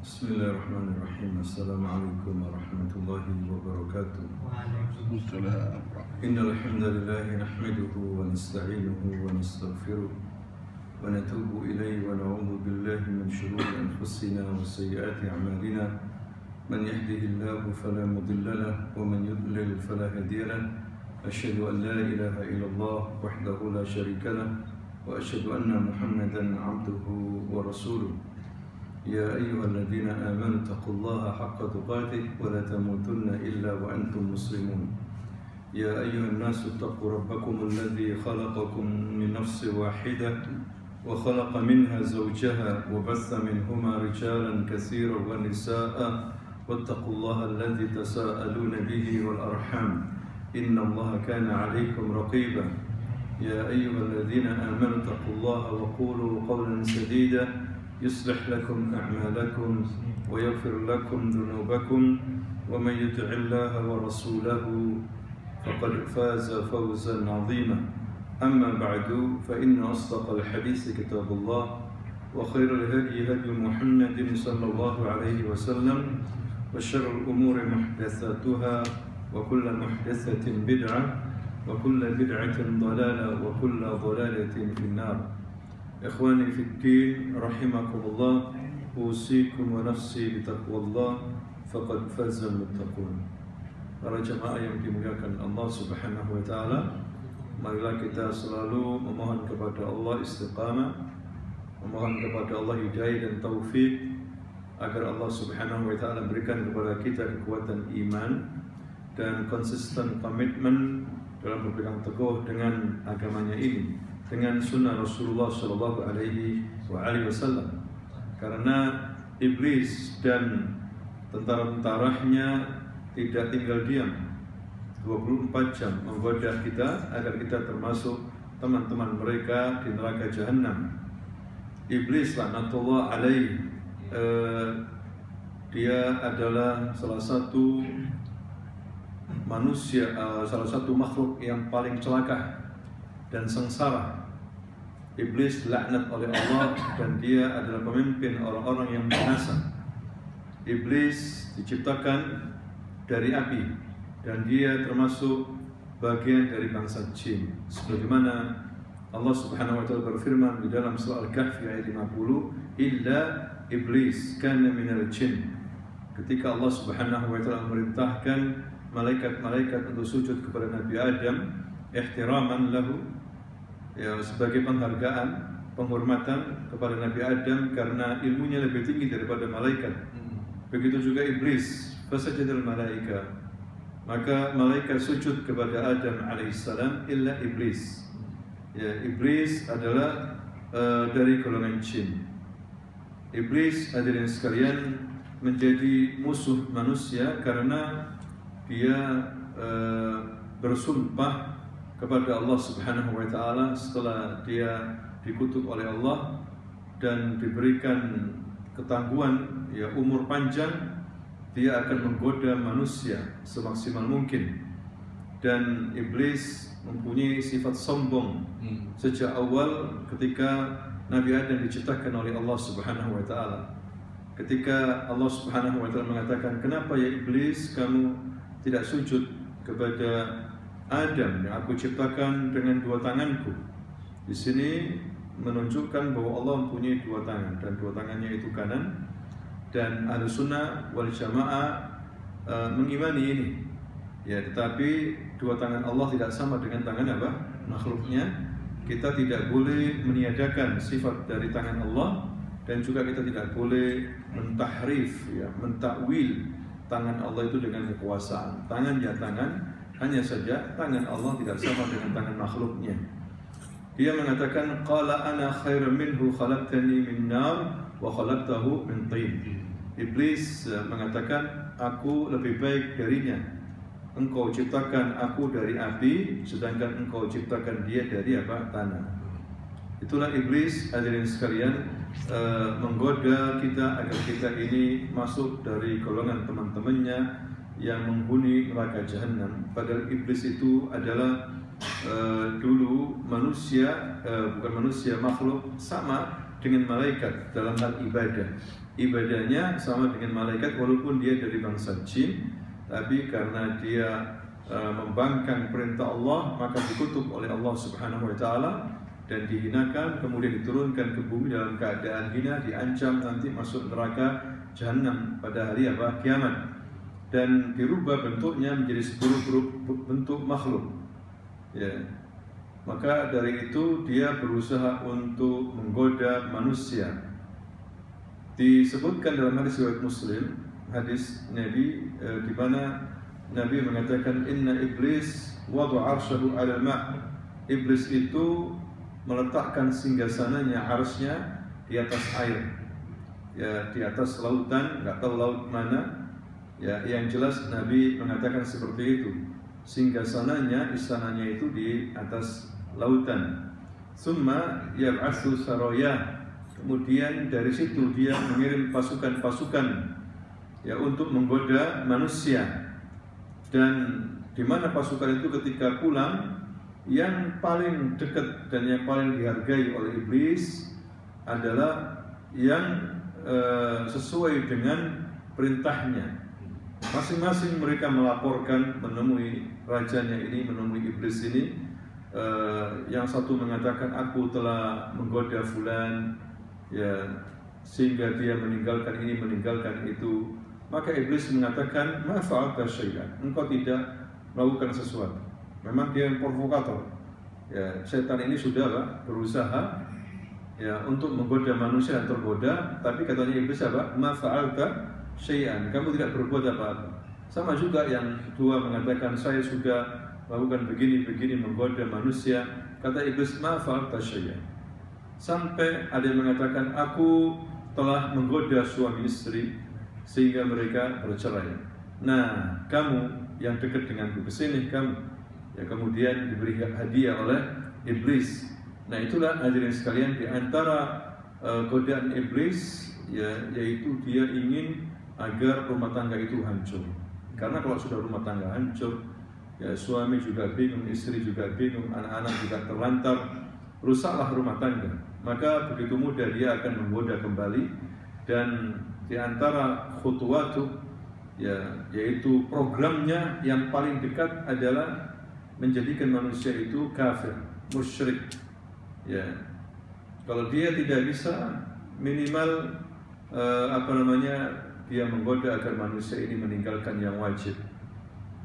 Bismillahirrahmanirrahim. Assalamualaikum warahmatullahi wabarakatuh. Waalaikumsalam. Innal hamdalillah nahmaduhu wa nasta'inuhu wa nastaghfiruh wa natubu ilayhi wa na'udzu billahi min shururi anfusina wa sayyiati a'malina. Man yahdihillahu fala mudilla lahu wa man yudlil fala hadiya lahu. Asyhadu an la ilaha illallah wahdahu la syarika lahu wa asyhadu anna Muhammadan 'abduhu wa rasuluh. يا أيها الذين آمنوا اتقوا الله حق تقاته ولا تموتن إلا وأنتم مسلمون يا أيها الناس اتقوا ربكم الذي خلقكم من نفس واحدة وخلق منها زوجها وبث منهما رجالا كثيرا ونساء واتقوا الله الذي تساءلون به والأرحام إن الله كان عليكم رقيبا يا أيها الذين آمنوا اتقوا الله وقولوا قولا سديدا يصلح لكم أعمالكم ويغفر لكم ذنوبكم ومن يطع الله ورسوله فقد فاز فوزا عظيما أما بعد فإن أصدق الحديث كتاب الله وخير الهدي هدي محمد صلى الله عليه وسلم وشر الأمور محدثاتها وكل محدثة بدعة وكل بدعة ضلالة وكل ضلالة في النار. Ikhwani fiddin rahimakumullah, usikum wa nafsi bitaqwallah faqad fazal muttaqun. Para jemaah yang dimuliakan Allah Subhanahu wa taala, marilah kita selalu memohon kepada Allah istiqamah, memohon kepada Allah hidayah dan taufik agar Allah Subhanahu wa taala berikan kepada kita kekuatan iman dan konsisten komitmen dalam berpegang teguh dengan agamanya ini, dengan sunnah Rasulullah Shallallahu Alaihi Wasallam. Karena iblis dan tentara-tentaranya tidak tinggal diam 24 jam menggoda kita agar kita termasuk teman-teman mereka di neraka Jahannam. Iblis laknatullah alaihi, dia adalah salah satu manusia, salah satu makhluk yang paling celaka dan sengsara. Iblis laknat oleh Allah dan dia adalah pemimpin orang-orang yang binasa. Iblis diciptakan dari api dan dia termasuk bagian dari bangsa jin. Sebagaimana Allah Subhanahu wa taala berfirman di dalam surah Al-Kahfi ayat 50, "Illa iblis kana minal jin." Ketika Allah Subhanahu wa taala memerintahkan malaikat-malaikat untuk sujud kepada Nabi Adam ihtiraman lahu, ya, sebagai penghargaan, penghormatan kepada Nabi Adam karena ilmunya lebih tinggi daripada malaikat. Begitu juga iblis, fasajadal malaika, maka malaikat sujud kepada Adam alaihissalam illa iblis. Ya, iblis adalah dari golongan jin. Iblis, hadirin sekalian, menjadi musuh manusia karena dia bersumpah kepada Allah Subhanahu wa taala setelah dia dikutuk oleh Allah dan diberikan ketangguhan, ya, umur panjang, dia akan menggoda manusia semaksimal mungkin. Dan iblis mempunyai sifat sombong sejak awal ketika Nabi Adam diciptakan oleh Allah Subhanahu wa taala. Ketika Allah Subhanahu wa taala mengatakan, "Kenapa ya iblis kamu tidak sujud kepada Adam yang aku ciptakan dengan dua tanganku?" Di sini menunjukkan bahwa Allah mempunyai dua tangan dan dua tangannya itu kanan. Dan Ahlussunnah wal Jamaah mengimani ini. Ya, tetapi dua tangan Allah tidak sama dengan tangan apa? Makhluknya. Kita tidak boleh meniadakan sifat dari tangan Allah dan juga kita tidak boleh mentahrif, ya, mentakwil tangan Allah itu dengan kekuasaan. Tangan ya tangan, hanya saja tangan Allah tidak sama dengan tangan makhluknya. Dia mengatakan, "Qala ana khairum minhu khalaqtani min nar wa khalaqtahu min tin." Iblis mengatakan, "Aku lebih baik darinya. Engkau ciptakan aku dari api, sedangkan engkau ciptakan dia dari apa? Tanah." Itulah iblis, hadirin sekalian, menggoda kita agar kita ini masuk dari golongan teman-temannya yang menghuni neraka Jahannam. Padahal iblis itu adalah dulu manusia, bukan manusia, makhluk sama dengan malaikat dalam hal ibadah. Ibadahnya sama dengan malaikat walaupun dia dari bangsa jin, tapi karena dia membangkang perintah Allah maka dikutuk oleh Allah Subhanahu wa taala dan dihinakan, kemudian diturunkan ke bumi dalam keadaan hina, diancam nanti masuk neraka Jahannam pada hari kiamat, dan dirubah bentuknya menjadi seburuk-buruk bentuk makhluk. Ya. Maka dari itu dia berusaha untuk menggoda manusia. Disebutkan dalam hadis riwayat Muslim, hadis Nabi di mana Nabi mengatakan inna iblis wada'a 'arsyahu 'alal ma'. Iblis itu meletakkan singgasananya, arsy-nya di atas air. Ya, di atas lautan, enggak tahu laut mana. Ya, yang jelas Nabi mengatakan seperti itu. Singgasananya, istananya itu di atas lautan. Summa yab'atsu saraya. Kemudian dari situ dia mengirim pasukan-pasukan ya untuk menggoda manusia. Dan di mana pasukan itu ketika pulang, yang paling dekat dan yang paling dihargai oleh iblis adalah yang sesuai dengan perintahnya. Masing-masing mereka melaporkan menemui rajanya ini, menemui iblis ini. Yang satu mengatakan aku telah menggoda fulan, ya, sehingga dia meninggalkan ini, meninggalkan itu. Maka iblis mengatakan ma fa'alta syai'an, engkau tidak melakukan sesuatu. Memang dia yang provokator. Ya, setan ini sudah berusaha ya untuk menggoda manusia dan tergoda, tapi katanya iblis apa? Ma fa'alta syai'an, kamu tidak berbuat apa-apa. Sama juga yang dua mengatakan saya sudah melakukan begini-begini menggoda manusia. Kata iblis ma fa'alta syai'an. Sampai ada yang mengatakan aku telah menggoda suami istri sehingga mereka bercerai. Nah, kamu yang dekat denganku kesini kamu. Ya, kemudian diberi hadiah oleh iblis. Nah, itulah hadirin sekalian di antara godaan iblis ya, yaitu dia ingin agar rumah tangga itu hancur. Karena kalau sudah rumah tangga hancur, ya suami juga bingung, istri juga bingung, anak-anak juga terlantar, rusaklah rumah tangga. Maka begitu mudah dia akan menggoda kembali. Dan di antara khutuwatu ya, yaitu programnya yang paling dekat adalah menjadikan manusia itu kafir, musyrik. Ya, kalau dia tidak bisa, minimal dia menggoda agar manusia ini meninggalkan yang wajib.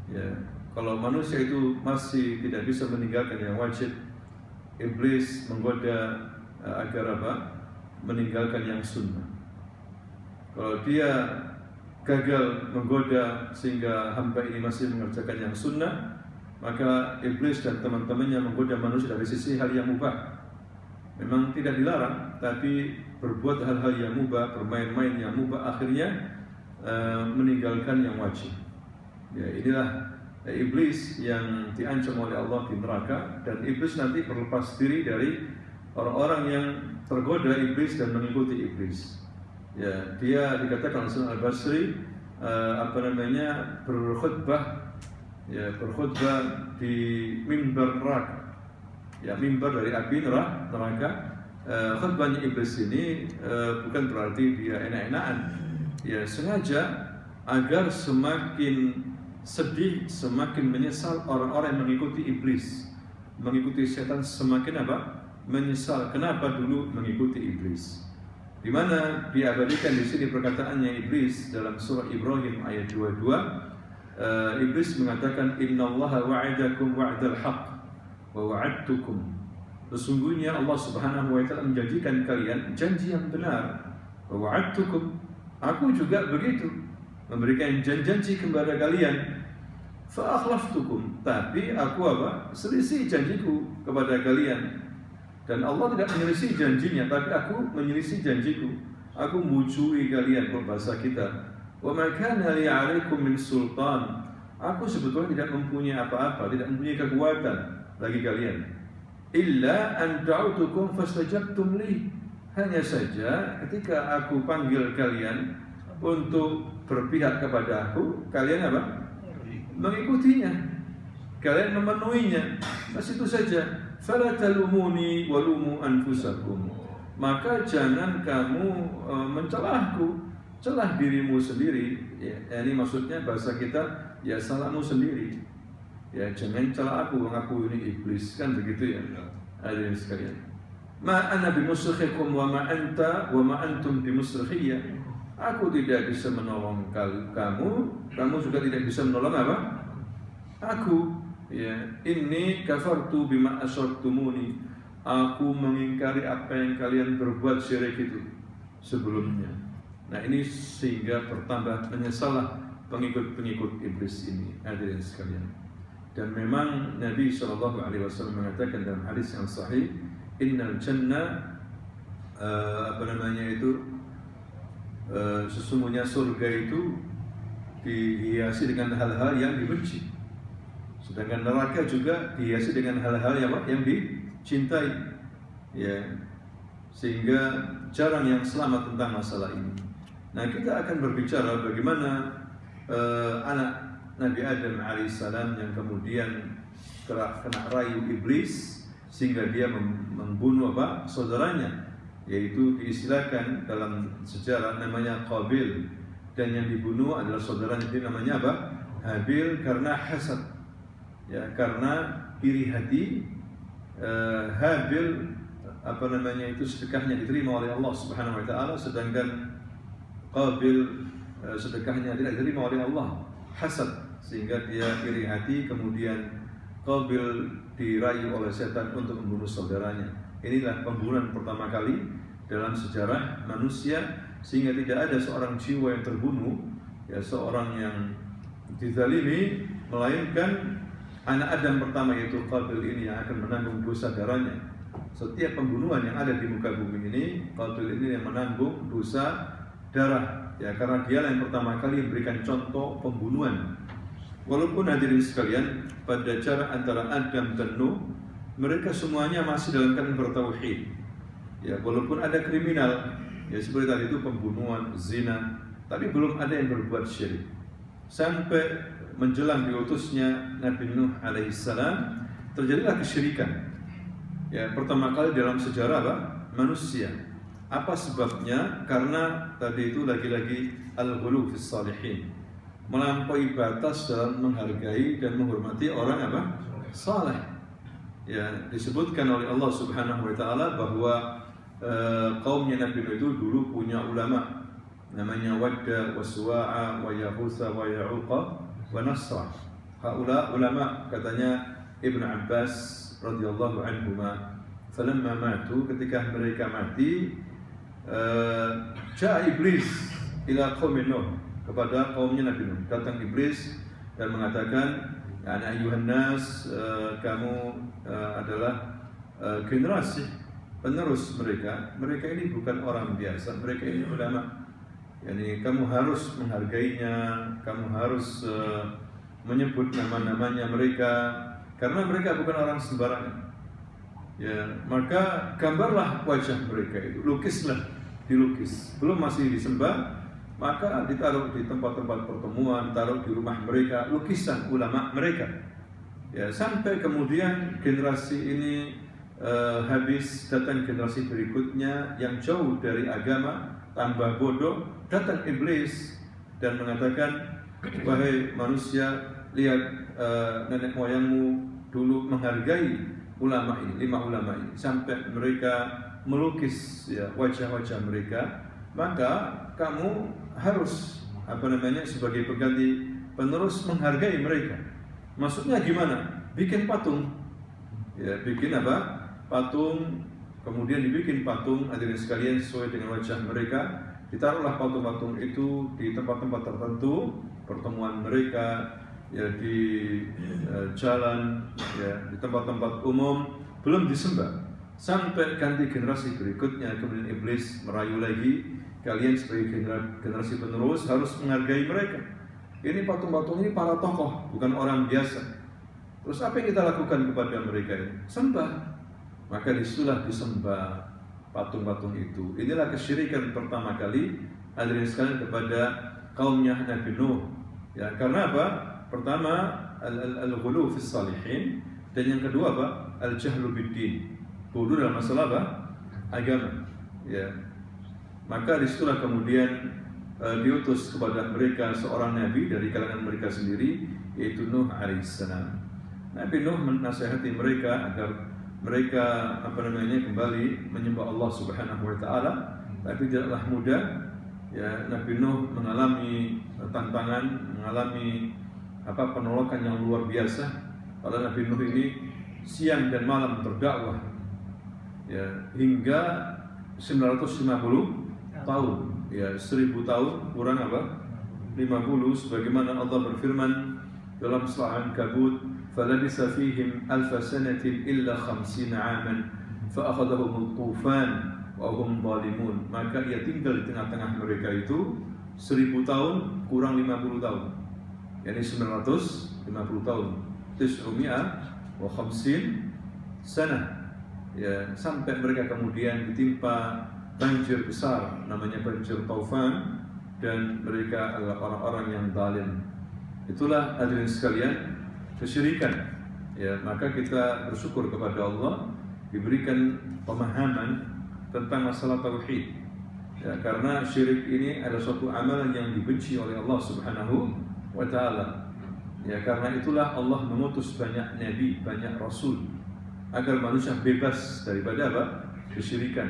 Ya, kalau manusia itu masih tidak bisa meninggalkan yang wajib, iblis menggoda agar meninggalkan yang sunnah. Kalau dia gagal menggoda sehingga hamba ini masih mengerjakan yang sunnah, maka iblis dan teman-temannya menggoda manusia dari sisi hal yang mubah. Memang tidak dilarang, tapi berbuat hal-hal yang mubah, bermain-main yang mubah, akhirnya meninggalkan yang wajib. Ya, inilah iblis yang diancam oleh Allah di neraka. Dan iblis nanti berlepas diri dari orang-orang yang tergoda iblis dan mengikuti iblis. Ya, dia dikatakan Hasan Al-Basri berkhutbah di mimbar neraka. Ya, mimbar dari api neraka. Khutbahnya iblis ini bukan berarti dia enak-enakan. Ya, sengaja agar semakin sedih, semakin menyesal orang-orang yang mengikuti iblis, mengikuti setan, semakin menyesal kenapa dulu mengikuti iblis. Di mana diabadikan di sini perkataannya iblis dalam surah Ibrahim ayat 22. Iblis mengatakan innallaha wa'adakum wa'dal haqq wa wa'adtukum. Sesungguhnya Allah Subhanahu wa taala menjanjikan kalian janji yang benar. Wa wa'adtukum, aku juga begitu, memberikan janji kepada kalian. Fa akhlaftukum, tapi aku selisih janjiku kepada kalian. Dan Allah tidak menyelisih janjinya, tapi aku menyelisih janjiku. Aku mujui kalian, berbahasa kita. Wa ma kana li 'alaikum min sultan. Aku sebetulnya tidak mempunyai apa-apa, tidak mempunyai kekuatan bagi kalian. Illa an da'utukum fastajabtum li. Hanya saja ketika aku panggil kalian untuk berpihak kepada aku, kalian mengikutinya. kalian memenuhinya. Mas itu saja. Fala talumuni walumu anfusakum. Maka jangan kamu mencelahku, celah dirimu sendiri. Ya, ini maksudnya bahasa kita, ya salahmu sendiri. Ya jangan celah aku ini iblis, kan begitu ya. Hadirin sekalian. Ma ana bimusrikhikum wa ma anta wa ma antum bimusrikhiyya. Aku tidak bisa menolong kamu juga tidak bisa menolong apa? Aku. Ya, inni kafartu bima asyraktumuni. Aku mengingkari apa yang kalian berbuat syirik itu sebelumnya. Nah ini sehingga bertambah menyesallah pengikut-pengikut iblis ini, hadirin sekalian. Dan memang Nabi SAW mengatakan dalam hadis yang sahih, innal jannah sesungguhnya surga itu dihiasi dengan hal-hal yang dibenci. Sedangkan neraka juga dihiasi dengan hal-hal yang dicintai, ya, sehingga jarang yang selamat tentang masalah ini. Nah kita akan berbicara bagaimana anak Nabi Adam alaihissalam yang kemudian kena rayu iblis sehingga dia membunuh saudaranya, yaitu diistilahkan dalam sejarah namanya Qabil, dan yang dibunuh adalah saudaranya dia namanya Habil karena hasad. Ya, karena iri hati. Habil sedekahnya diterima oleh Allah Subhanahu wa taala, sedangkan Qabil sedekahnya tidak diterima oleh Allah. Hasad, sehingga dia iri hati, kemudian Qabil dirayu oleh setan untuk membunuh saudaranya. Inilah pembunuhan pertama kali dalam sejarah manusia, sehingga tidak ada seorang jiwa yang terbunuh, ya, seorang yang dizalimi, melainkan anak Adam pertama yaitu Qabil ini yang akan menanggung dosa darahnya. Setiap pembunuhan yang ada di muka bumi ini, Qabil ini yang menanggung dosa darah, ya, karena dialah yang pertama kali memberikan contoh pembunuhan. Walaupun hadirin sekalian, pada jarak antara Adam dan Nuh, mereka semuanya masih dalam keadaan bertauhid. Ya, walaupun ada kriminal, ya seperti tadi itu pembunuhan, zina, tapi belum ada yang berbuat syirik. Sampai menjelang diutusnya Nabi Nuh alaihissalam, terjadilah kesyirikan. Ya, pertama kali dalam sejarah manusia. Apa sebabnya? Karena tadi itu lagi-lagi al-ghulu fis salihin, melampaui batas dalam menghargai dan menghormati orang saleh. Ya, disebutkan oleh Allah Subhanahu wa taala bahwa kaumnya Nabi Nuh itu dulu punya ulama namanya Wadda wa Suwa'a wa Yahutha wa Ya'uqa wa Nasra. Haula ulama, katanya Ibnu Abbas radhiyallahu anhuma, falamma matu, ketika mereka mati, ja'a iblis ila qaumi Nuh, kepada kaumnya Nabi Nuh. Datang iblis dan mengatakan, ya ayuhan nas, kamu adalah generasi penerus mereka. Mereka ini bukan orang biasa, mereka ini ulama. Yani kamu harus menghargainya, kamu harus menyebut nama-namanya mereka, karena mereka bukan orang sembarangan. Ya, maka gambarlah wajah mereka itu, dilukis. Belum masih disembah, maka ditaruh di tempat-tempat pertemuan, taruh di rumah mereka lukisan ulama mereka. Ya, sampai kemudian generasi ini habis, datang generasi berikutnya yang jauh dari agama, tambah bodoh, datang iblis dan mengatakan, wahai manusia, lihat nenek moyangmu dulu menghargai ulama ini, 5 ulama ini, sampai mereka melukis, ya, wajah-wajah mereka, maka kamu harus sebagai pengganti penerus menghargai mereka. Maksudnya gimana? Bikin patung, ya, bikin patung. Kemudian dibikin patung, hadirin sekalian, sesuai dengan wajah mereka. Ditaruhlah patung-patung itu di tempat-tempat tertentu, pertemuan mereka, ya, di jalan, ya, di tempat-tempat umum, belum disembah. Sampai ganti generasi berikutnya, kemudian iblis merayu lagi, kalian sebagai generasi penerus harus menghargai mereka. Ini patung-patung ini para tokoh, bukan orang biasa. Terus apa yang kita lakukan kepada mereka ini? Sembah. Maka disitulah disembah patung-patung itu. Inilah kesyirikan pertama kali, hadirin sekalian, kepada kaumnya Nabi Nuh. Ya, karena apa? Pertama, al-ghulu fi salihin, dan yang kedua apa? Al-jahlu bid-din. Bodoh dalam masalah apa? Agama. Ya. Maka disitulah kemudian diutus kepada mereka seorang nabi dari kalangan mereka sendiri, yaitu Nuh alaihissalam. Nabi Nuh menasihati mereka agar mereka kembali menyembah Allah Subhanahu wa taala, tapi tidaklah mudah. Ya, Nabi Nuh mengalami tantangan, mengalami penolakan yang luar biasa. Pada Nabi Nuh ini siang dan malam berdakwah, ya, hingga 950 tahun, ya, 1000 tahun kurang 50, sebagaimana Allah berfirman dalam surah Al-Ankabut, falabisa fihim alfa sanatin illa 50 aman fa'akhadhahum at-tufan wa hum zalimun. Maka ia tinggal di tengah-tengah mereka itu 1000 tahun kurang 50 tahun, yakni 950 tahun, 950 sana, ya, sampai mereka kemudian ditimpa banjir besar, namanya banjir Taufan, dan mereka adalah orang-orang yang zalim. Itulah hadirin sekalian kesyirikan. Ya, maka kita bersyukur kepada Allah diberikan pemahaman tentang masalah tauhid. Ya, karena syirik ini adalah suatu amalan yang dibenci oleh Allah Subhanahu wa taala. Ya, karena itulah Allah mengutus banyak nabi, banyak rasul agar manusia bebas daripada kesyirikan.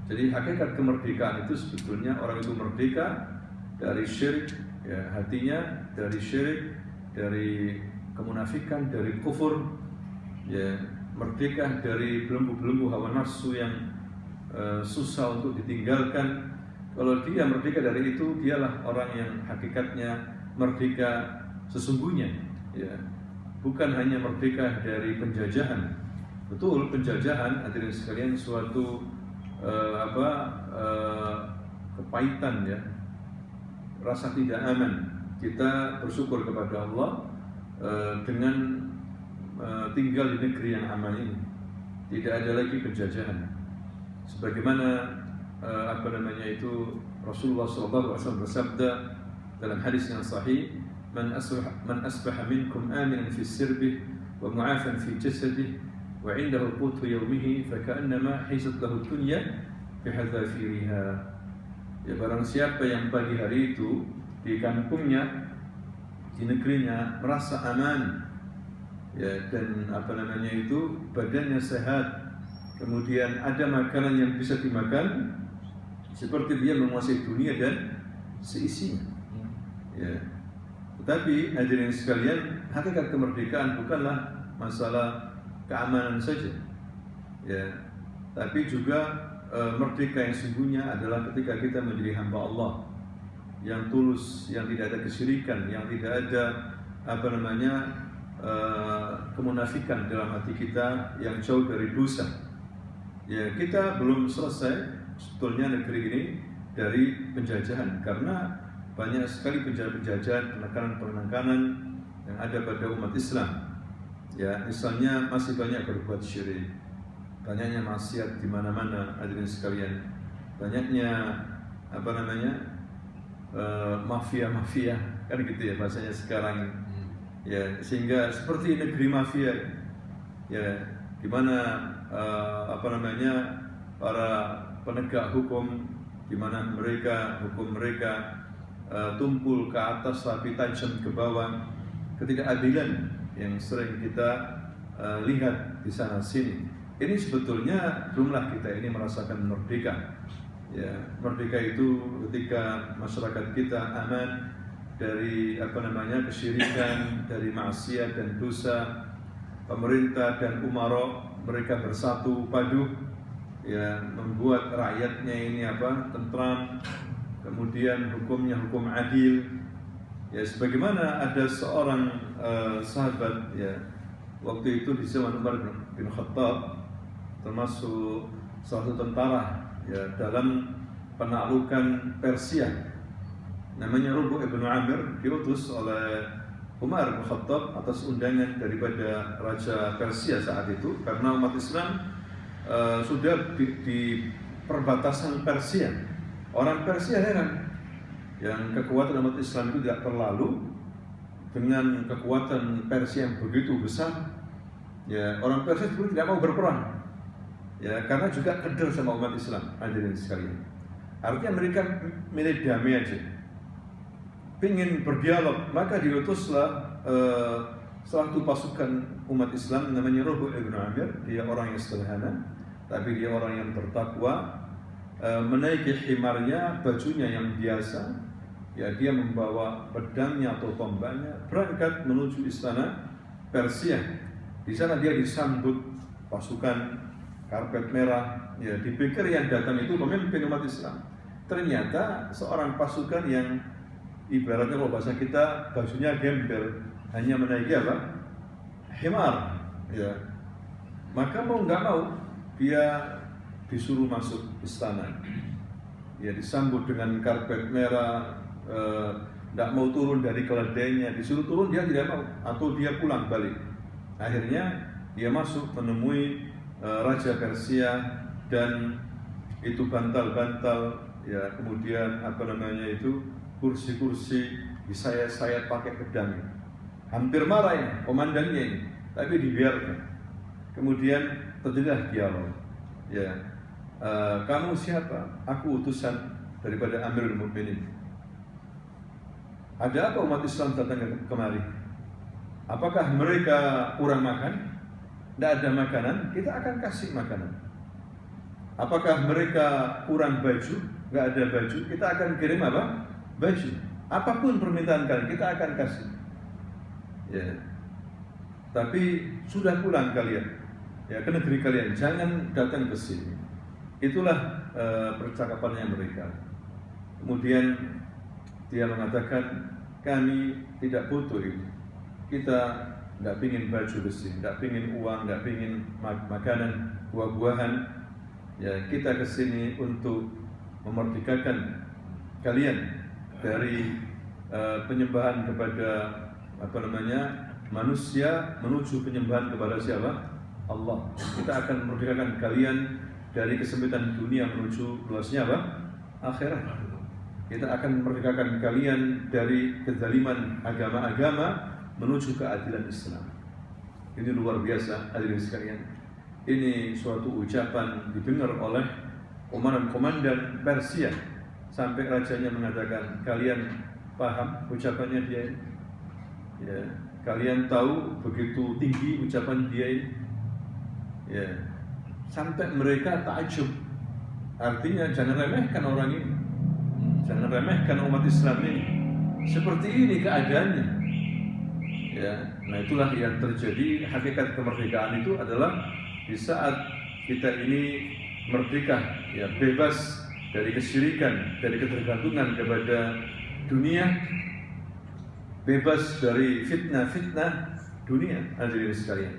Jadi hakikat kemerdekaan itu sebetulnya orang itu merdeka dari syirik, ya, hatinya dari syirik, dari kemunafikan, dari kufur, ya, merdeka dari belenggu-belenggu hawa nafsu yang susah untuk ditinggalkan. Kalau dia merdeka dari itu, dialah orang yang hakikatnya merdeka sesungguhnya, ya. Bukan hanya merdeka dari penjajahan. Betul, penjajahan hadirin sekalian suatu kepahitan, ya, rasa tidak aman. Kita bersyukur kepada Allah dengan tinggal di negeri yang aman ini. Tidak ada lagi penjajahan. Sebagaimana Rasulullah SAW bersabda dalam hadis yang sahih, man asbaha minkum aminan fi sirbih wa mu'afan fi jasadih wa 'indahu qutu yawmihi fa ka'annama hisat lahu dunya bi hadzafiriha. Ya, barang siapa yang pagi hari itu di kampungnya, di negerinya merasa aman, ya, dan badannya sehat, kemudian ada makanan yang bisa dimakan, seperti dia menguasai dunia dan seisinya. Ya. Tetapi hadirin sekalian, hakikat kemerdekaan bukanlah masalah keamanan saja, ya, tapi juga merdeka yang sungguhnya adalah ketika kita menjadi hamba Allah yang tulus, yang tidak ada kesyirikan, yang tidak ada kemunafikan dalam hati kita, yang jauh dari dosa. Ya, kita belum selesai sebetulnya negeri ini dari penjajahan, karena banyak sekali penjajahan, penekanan yang ada pada umat Islam. Ya, misalnya masih banyak berbuat syirik, banyaknya maksiat di mana-mana hadirin sekalian, banyaknya mafia-mafia, kan gitu ya bahasanya sekarang. Ya, sehingga seperti negeri mafia, ya, di mana para penegak hukum, di mana hukum mereka tumpul ke atas tapi tajam ke bawah, ketidakadilan yang sering kita lihat di sana sini. Ini sebetulnya belumlah kita ini merasakan merdeka. Ya, merdeka itu ketika masyarakat kita aman dari kesyirikan, dari maksiat dan dosa. Pemerintah dan umara mereka bersatu padu, ya, membuat rakyatnya ini tentram, kemudian hukumnya hukum adil. Ya, sebagaimana ada seorang sahabat, ya, waktu itu di zaman Umar bin Khattab, termasuk salah satu tentara, ya, dalam penaklukan Persia, namanya Rubu' ibn Amir, diutus oleh Umar bin Khattab atas undangan daripada Raja Persia saat itu, karena umat Islam sudah di perbatasan Persia. Orang Persia heran, yang kekuatan umat Islam itu tidak terlalu dengan kekuatan Persia yang begitu besar, ya orang Persia sebenarnya tidak mau berperang, ya karena juga kedel sama umat Islam, hadirin sekalian. Artinya mereka milih damai aja, pingin berdialog, maka diutuslah salah satu pasukan umat Islam namanya Rubu' ibn Amir. Dia orang yang sederhana, tapi dia orang yang bertakwa. Menaiki himarnya, bajunya yang biasa, ya dia membawa pedangnya atau tombaknya, berangkat menuju istana Persia. Di sana dia disambut pasukan karpet merah. Ya, dipikir yang datang itu pemimpin umat Islam. Ternyata seorang pasukan yang ibaratnya kalau bahasa kita bajunya gembel, hanya menaiki apa? Himar. Ya. Maka mau nggak mau dia disuruh masuk istana. Ya, disambut dengan karpet merah, tidak mau turun dari keledainya, disuruh turun dia tidak mau, atau dia pulang balik. Akhirnya dia masuk menemui Raja Persia, dan itu bantal-bantal, ya kemudian kursi-kursi disayat-sayat pakai pedang. Hampir marah ini komandannya ini, tapi dibiarkan. Kemudian terjadilah dialog. Ya, kamu siapa? Aku utusan daripada Amirul Mukminin. Ada apa umat Islam datang kemari? Apakah mereka kurang makan? Tidak ada makanan, kita akan kasih makanan. Apakah mereka kurang baju? Tidak ada baju, kita akan kirim apa? Baju. Apapun permintaan kalian, kita akan kasih. Ya. Tapi sudah pulang kalian, ya ke negeri kalian, jangan datang ke sini. Itulah percakapannya mereka. Kemudian dia mengatakan, kami tidak butuh itu. Kita tidak ingin baju besi, tidak ingin uang, tidak ingin makanan, buah-buahan. Ya, kita kesini untuk memerdekakan kalian dari penyembahan kepada manusia menuju penyembahan kepada siapa? Allah. Kita akan memerdekakan kalian dari kesempitan dunia menuju luasnya apa? Akhirat. Kita akan memerdekakan kalian dari kezaliman agama-agama menuju keadilan Islam. Ini luar biasa, hadirin sekalian. Ini suatu ucapan didengar oleh komandan Persia, sampai rajanya mengatakan, kalian paham ucapannya dia ini? Ya, kalian tahu begitu tinggi ucapan dia ini? Ya, sampai mereka takjub. Artinya jangan remehkan orang ini, jangan remehkan umat Islam ini. Seperti ini keadaannya. Ya, nah itulah yang terjadi. Hakikat kemerdekaan itu adalah di saat kita ini merdeka, ya bebas dari kesyirikan, dari ketergantungan kepada dunia, bebas dari fitnah-fitnah dunia, hadirin sekalian.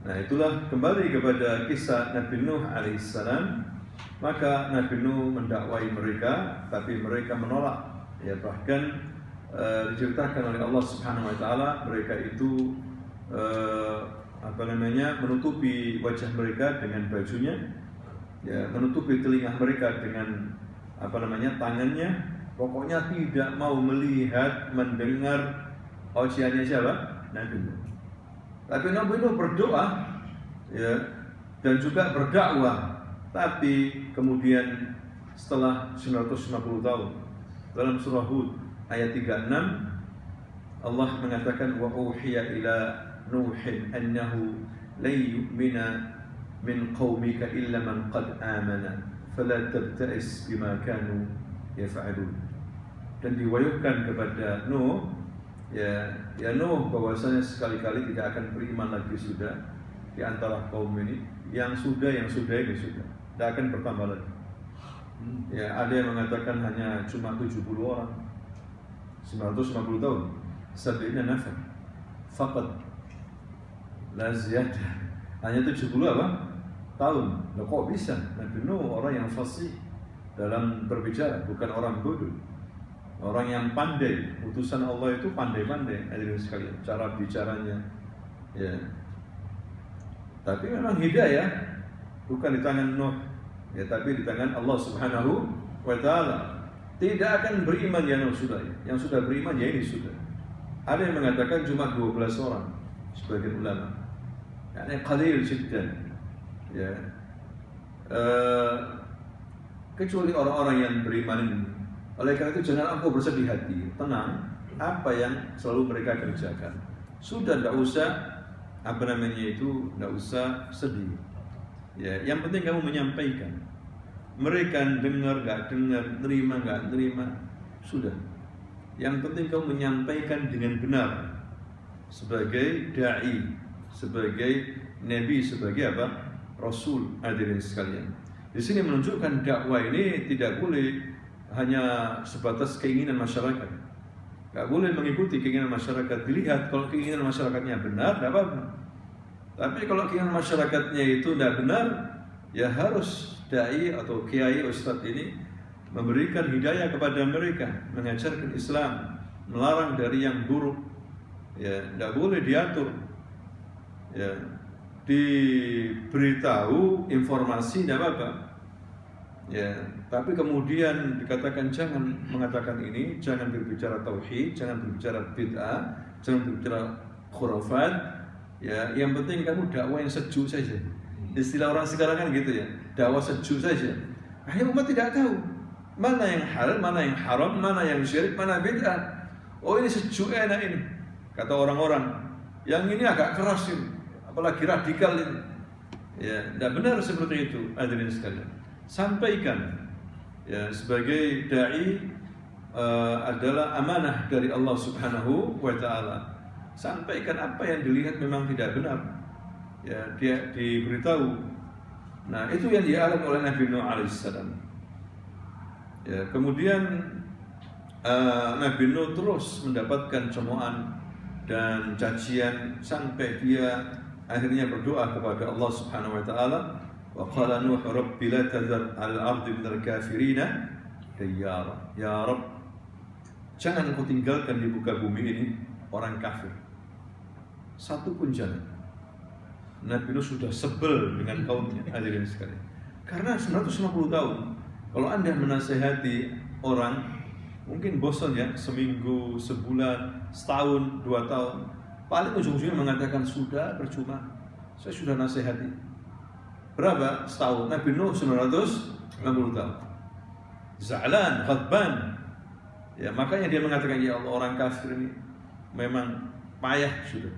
Nah itulah kembali kepada kisah Nabi Nuh alaihissalam. Maka Nabi Nuh mendakwai mereka, tapi mereka menolak. Ya, bahkan diceritakan oleh Allah Subhanahu Wa Taala, mereka itu menutupi wajah mereka dengan bajunya, ya, menutupi telinga mereka dengan tangannya. Pokoknya tidak mau melihat, mendengar ocehannya siapa? Nabi Nuh. Tapi Nabi Nuh berdoa, ya, dan juga berdakwah. Tapi kemudian setelah 950 tahun, dalam surah Hud ayat 36, Allah mengatakan, wa uhiya ila Nuhin annahu lan yu'mina min qaumika illa man qad amana fala tabta'is bima kanu yaf'alun. Dan diwahyukan kepada Nuh, ya Nuh, bahwasanya sekali-kali tidak akan beriman lagi sudah di antara kaum ini. Yang sudah ini sudah, tidak akan bertambah lagi. Ya, ada yang mengatakan hanya cuma 70 orang, 950 tahun, 70 nafar faqat la ziyadah, hanya 70 tahun. Loh, kok bisa? Nabi Nuh orang yang fasih dalam berbicara, bukan orang bodoh, orang yang pandai. Utusan Allah itu pandai-pandai, hadirin sekalian, cara bicaranya. Ya. Tapi memang hidayah bukan di tangan Nuh, ya, tapi di tangan Allah Subhanahu Wa Taala. Tidak akan beriman ya Nuh sudah, yang sudah beriman ya ini sudah. Ada yang mengatakan cuma 12 orang sebagian ulama. Yani qalil jiddan. Ya. Kecuali orang-orang yang beriman ini. Oleh karena itu jangan engkau bersedih hati, tenang. Apa yang selalu mereka kerjakan. Sudah tidak usah tidak usah sedih. Ya, yang penting kamu menyampaikan. Mereka dengar nggak dengar, nerima nggak nerima, sudah. Yang penting kamu menyampaikan dengan benar sebagai dai, sebagai nabi, sebagai apa? Rasul. Hadirin sekalian. Di sini menunjukkan dakwah ini tidak boleh hanya sebatas keinginan masyarakat. Gak boleh mengikuti keinginan masyarakat. Dilihat kalau keinginan masyarakatnya benar, tidak apa-apa. Tapi kalau keinginan masyarakatnya itu tidak benar, ya harus dai atau kiai ustadz ini memberikan hidayah kepada mereka, mengajarkan Islam, melarang dari yang buruk. Ya, tidak boleh diatur. Ya, diberitahu informasi tidak apa-apa. Ya, tapi kemudian dikatakan jangan mengatakan ini, jangan berbicara tauhid, jangan berbicara bid'ah, jangan berbicara khurafat. Ya, yang penting kamu dakwah yang sejuk saja. Istilah orang sekarang kan gitu ya, dakwah sejuk saja. Akhirnya umat tidak tahu mana yang halal, mana yang haram, mana yang syirik, mana bid'ah. Oh ini sejuk enak ini, kata orang-orang. Yang ini agak keras ini, apalagi radikal ini. Ya, tidak benar seperti itu, hadirin sekalian. Sampaikan ya, sebagai dai adalah amanah dari Allah Subhanahu wa taala. Sampaikan apa yang dilihat memang tidak benar. Ya, dia diberitahu. Nah, itu yang dialami oleh Nabi Nuh alaihissalam. Ya, kemudian Nabi Nuh terus mendapatkan cemoohan dan cacian sampai dia akhirnya berdoa kepada Allah Subhanahu wa taala. Wa qala Nuh rabbi la tadhar al-ardi minal kafirina dayyara. Ya Rabb, jangan engkau tinggalkan di muka bumi ini orang kafir satu pun jangan. Nabi Nuh sudah sebel dengan kaumnya, hadirin sekalian. Karena 950 tahun kalau Anda menasehati orang mungkin bosan ya, seminggu, sebulan, setahun, 2 tahun, paling ujung-ujungnya mengatakan sudah percuma, saya sudah nasihati. Berapa? Setahun. Nabi Nuh 960 tahun. Za'lan, ghadban. Ya, makanya dia mengatakan ya Allah, orang kafir ini memang payah sudah.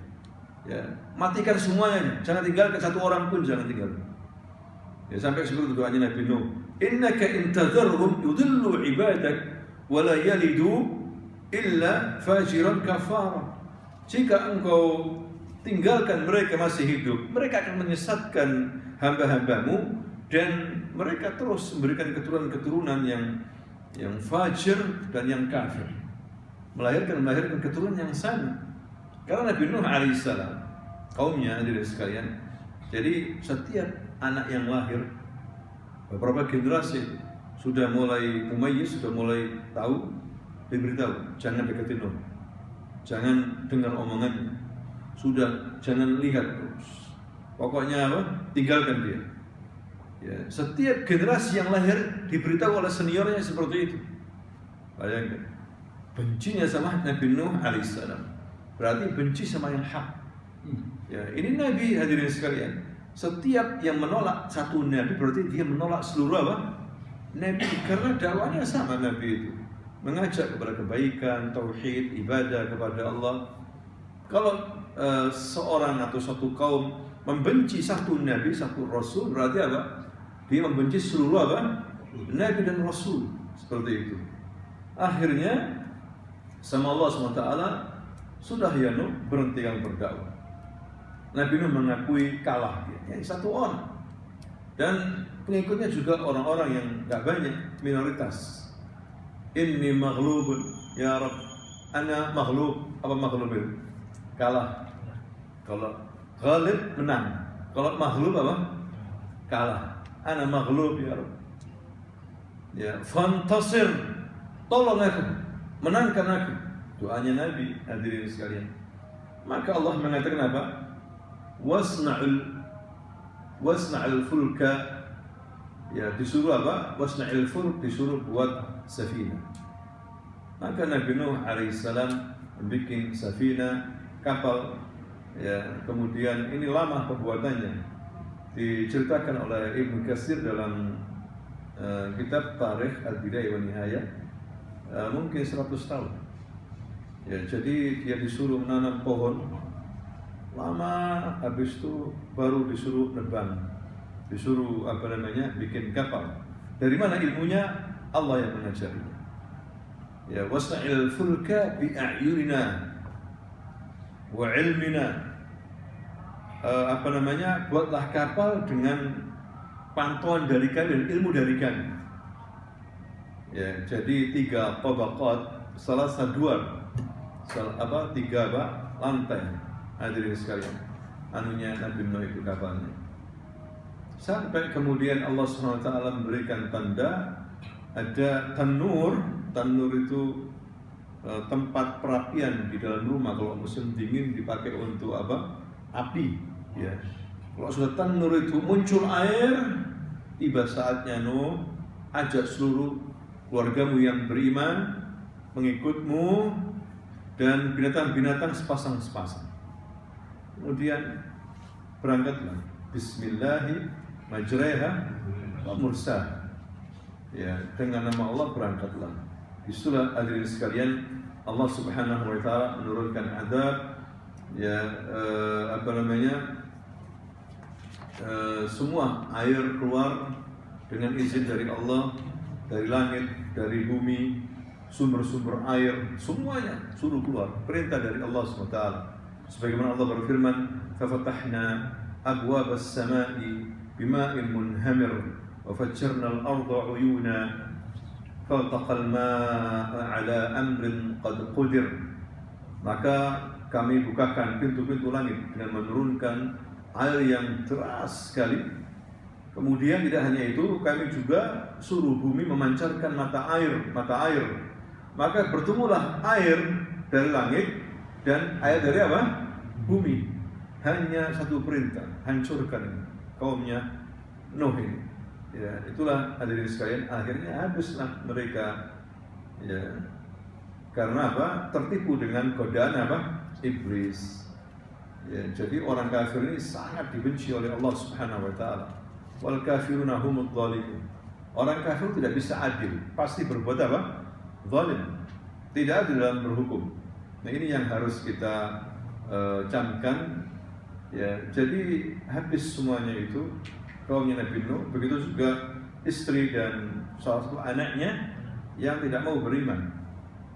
Ya, matikan semuanya. Jangan tinggalkan satu orang pun, jangan tinggalkan. Ya, sampai seperti doanya Nabi Nuh. Innaka in tadharhum yudillu ibadak wa la yalidu illa fajiran kafara. Jika engkau tinggalkan mereka masih hidup, mereka akan menyesatkan hamba-hambamu dan mereka terus memberikan keturunan-keturunan yang fajir dan yang kafir, melahirkan keturunan yang sama. Karena Nabi Nuh alaihissalam kaumnya hadirin sekalian, jadi setiap anak yang lahir beberapa generasi sudah mulai mumayyiz, sudah mulai tahu, diberitahu jangan deketin Nuh, jangan dengar omongannya, sudah jangan lihat terus. Pokoknya apa? Tinggalkan dia. Ya, setiap generasi yang lahir diberitahu oleh seniornya seperti itu. Bayangkan, bencinya sama Nabi Nuh alaihissalam, berarti benci sama yang hak. Ya, ini Nabi hadirin sekalian. Setiap yang menolak satu Nabi berarti dia menolak seluruh apa? Nabi. Karena dakwahnya sama Nabi itu, mengajak kepada kebaikan, tauhid, ibadah kepada Allah. Kalau seorang atau satu kaum membenci satu nabi, satu rasul, berarti apa? Dia membenci seluruh apa? Nabi dan rasul, seperti itu. Akhirnya sama Allah SWT, sudah ya Nuh, berhenti yang berdakwah. Nabi Nuh mengakui kalah dia, ya, satu orang. Dan pengikutnya juga orang-orang yang gak banyak, minoritas. Inni maghlubun, ya Rabb, ana maghlub. Apa maghlub itu? Kalah. Kalau ghalib menang, kalau maghlub apa? Kalah. Ana maghlub ya Rabb. Ya, fantasir, tolong aku, menangkan aku. Doanya Nabi, hadirin sekalian. Maka Allah mengatakan apa? Wasna'il fulka. Ya, disuruh apa? Wasna'il fulk, disuruh buat safinah. Maka Nabi Nuh alaihissalam bikin safina, kapal. Ya, kemudian ini lama pembuatannya. Diceritakan oleh Ibnu Katsir dalam kitab Tarikh Al-Bidayah wa Nihayah, mungkin 100 tahun. Ya, jadi dia disuruh menanam pohon, lama, habis itu baru disuruh nebang, disuruh bikin kapal. Dari mana ilmunya? Allah yang mengajarinya. Ya, wasna'il fulka bi a'yunina wa ilmina. Buatlah kapal dengan pantauan dari kami dan ilmu dari kami. Ya, jadi 3 tabaqat, salah satu lantai. Hadirin sekalian, anunya Nabi Nuh itu kapalnya. Sampai kemudian Allah SWT memberikan tanda, ada tanur. Tanur itu tempat perapian di dalam rumah. Kalau musim dingin dipakai untuk api. Ya. Kalau sudah tanur itu muncul air, tiba saatnya Nuh, ajak seluruh keluargamu yang beriman mengikutmu dan binatang-binatang sepasang-sepasang. Kemudian berangkatlah. Bismillahi majreha wa mursaha. Ya, dengan nama Allah berangkatlah. Di surah hadirin sekalian, Allah Subhanahu wa taala menurunkan azab, ya, semua air keluar dengan izin dari Allah, dari langit, dari bumi, sumber-sumber air, semuanya suruh keluar, perintah dari Allah SWT. Sebagaimana Allah berfirman, فَفَتَحْنَا أَبْوَابَ السَّمَاءِ بِمَاءٍ مُنْهَمِرٍ وَفَجَّرْنَا الْأَرْضَ عُيُونًا فَالْتَقَى الْمَاءُ عَلَى أَمْرٍ قَدْ قُدِرَ. Maka kami bukakan pintu-pintu langit dengan menurunkan air yang deras sekali. Kemudian tidak hanya itu, kami juga suruh bumi memancarkan mata air. Maka bertemulah air dari langit dan air dari bumi. Hanya satu perintah, hancurkan kaumnya Nuh ini. Ya, itulah hadirin sekalian, akhirnya habislah mereka. Ya, karena tertipu dengan godaan iblis. Ya, jadi orang kafir ini sangat dibenci oleh Allah Subhanahu wa taala. Wal kafiruna humudz zalimun. Orang kafir tidak bisa adil, pasti berbuat zalim. Tidak adil dalam berhukum. Nah, ini yang harus kita camkan. Ya, jadi habis semuanya itu kaumnya Nabi Nuh, begitu juga istri dan salah satu anaknya yang tidak mau beriman.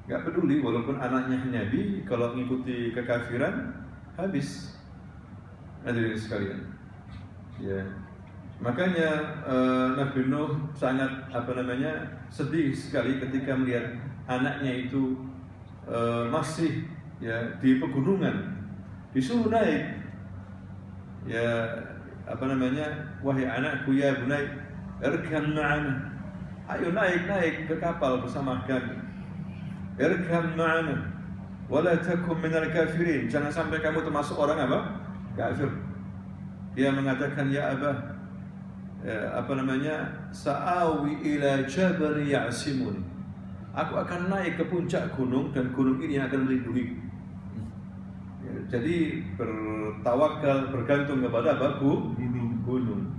Gak peduli walaupun anaknya Nabi, kalau mengikuti kekafiran habis. Hadirin sekalian. Ya. Makanya Nabi Nuh sangat sedih sekali ketika melihat anaknya itu masih di pegunungan, disuruh naik. Ya, wahai anakku, ya bunai, irkam ma'ana. Ayo naik ke kapal bersama kami. Irkam ma'ana wala takum minal kafirin. Jangan sampai kamu termasuk orang kafir. Dia mengatakan, ya Abah, sa'awi ila jabal ya'simun. Aku akan naik ke puncak gunung dan gunung ini akan melindungiku. Ya, jadi bertawakal, bergantung kepada gunung.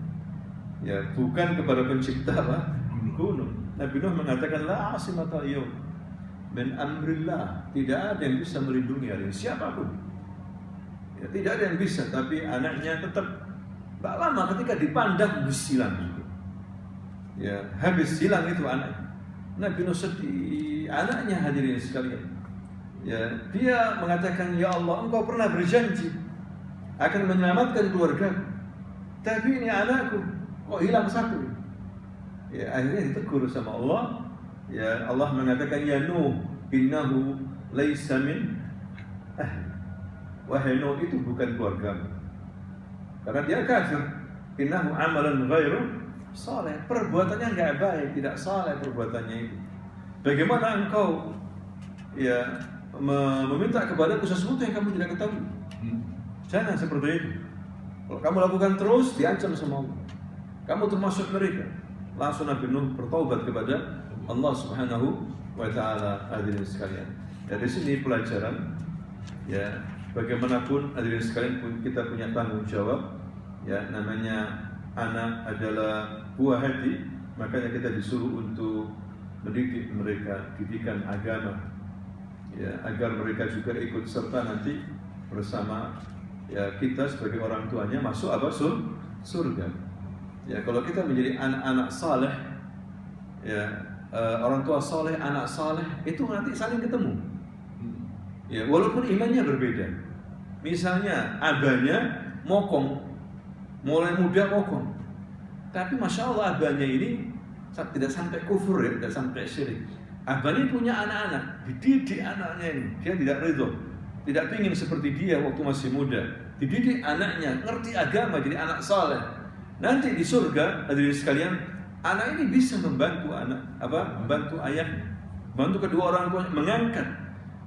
Ya, bukan kepada pencipta gunung. Nabi Nuh mengatakan, la asimata al-yawm min amrillah. Tidak ada yang bisa melindungi hari ini, siapapun. Ya, tidak ada yang bisa, tapi anaknya tetap. Tak lama ketika dipandang habis hilang juga. Ya, habis hilang itu anak. Nabi Nuh sedih, anaknya hadirin sekalian. Ya, dia mengatakan, ya Allah, Engkau pernah berjanji akan menyelamatkan keluarga, tapi ini anakku kok hilang satu. Ya, akhirnya ditegur sama Allah. Ya, Allah mengatakan, ya Nuh, innahu laisa min ahli. Wahai Nuh, itu bukan keluargamu. Karena dia kafir. Innahu amalan ghairu saleh. Perbuatannya enggak baik, tidak saleh perbuatannya itu. Bagaimana engkau meminta kepadaku sesuatu yang kamu tidak ketahui? Jangan seperti itu. Kalau kamu lakukan terus, diancam sama Allah. Kamu termasuk mereka. Langsung Nabi Nuh bertaubat kepada Allah Subhanahu wa taala. Hadirin sekalian. Dari sini pelajaran, ya, bagaimanapun hadirin sekalian kita punya tanggung jawab, ya, namanya anak adalah buah hati, makanya kita disuruh untuk mendidik mereka didikan agama, ya, agar mereka juga ikut serta nanti bersama, ya, kita sebagai orang tuanya masuk apa surga. Ya, kalau kita menjadi anak-anak saleh, ya, orang tua saleh, anak saleh itu nanti saling ketemu. Ya, walaupun imannya berbeda. Misalnya abahnya mokong, mulai muda mokong, tapi masya Allah abahnya ini tidak sampai kufur, ya, tidak sampai syirik. Abahnya punya anak-anak, dididik anaknya ini, dia tidak ridho, tidak ingin seperti dia waktu masih muda. Dididik anaknya, ngerti agama, jadi anak saleh. Nanti di surga, hadirin sekalian, anak ini bisa membantu membantu ayahnya, membantu kedua orang tuanya mengangkat.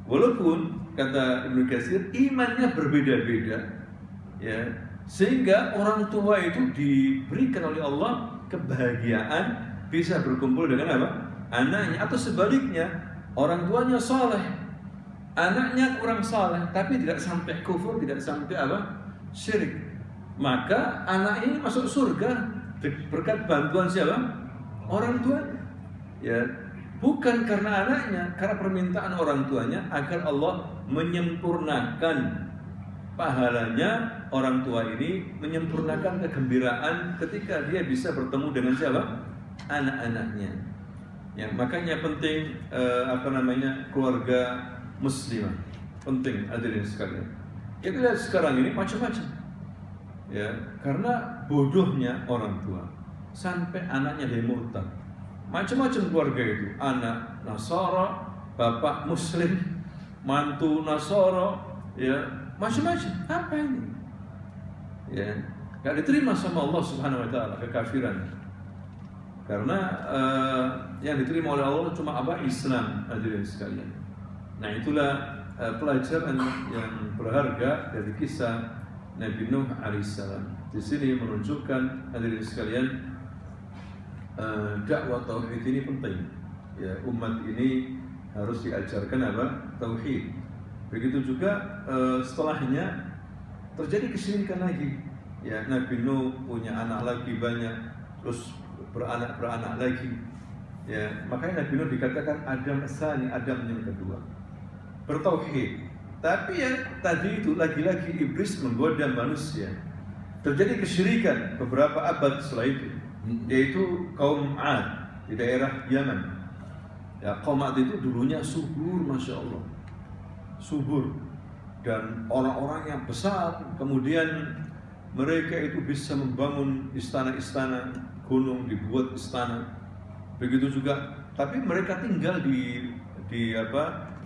Walaupun kata Ibnu Katsir imannya berbeda-beda, ya, sehingga orang tua itu diberikan oleh Allah kebahagiaan bisa berkumpul dengan anaknya, atau sebaliknya orang tuanya saleh, anaknya kurang saleh tapi tidak sampai kufur, tidak sampai syirik, maka anak ini masuk surga berkat bantuan siapa? Orang tuanya, ya. Bukan karena anaknya, karena permintaan orang tuanya agar Allah menyempurnakan pahalanya. Orang tua ini menyempurnakan kegembiraan ketika dia bisa bertemu dengan siapa? Anak-anaknya. Ya, makanya penting keluarga muslimah. Penting hadirin sekalian. Kita lihat sekarang ini macam-macam. Ya, karena bodohnya orang tua sampai anaknya jadi murtad. Macam-macam keluarga itu, anak Nasara, bapak Muslim, mantu Nasara, ya, macam-macam. Apa ini? Ya, nggak diterima sama Allah Subhanahu Wa Taala kekafiran. Karena yang diterima oleh Allah cuma Islam, hadirin sekalian. Nah, itulah pelajaran yang berharga dari kisah Nabi Nuh alaihissalam. Di sini menunjukkan hadirin sekalian, dakwah tauhid ini penting. Ya, umat ini harus diajarkan tauhid. Begitu juga setelahnya terjadi kesyirikan lagi. Ya, Nabi Nuh punya anak lagi banyak, terus beranak lagi. Ya, makanya Nabi Nuh dikatakan Adam tsani, Adam yang kedua. Bertauhid. Tapi ya tadi itu lagi-lagi iblis menggoda manusia. Terjadi kesyirikan beberapa abad setelah itu, yaitu kaum 'Ad di daerah Yaman. Ya, kaum 'Ad itu dulunya subur, masya Allah, subur, dan orang-orang yang besar. Kemudian mereka itu bisa membangun istana-istana, gunung dibuat istana. Begitu juga, tapi mereka tinggal di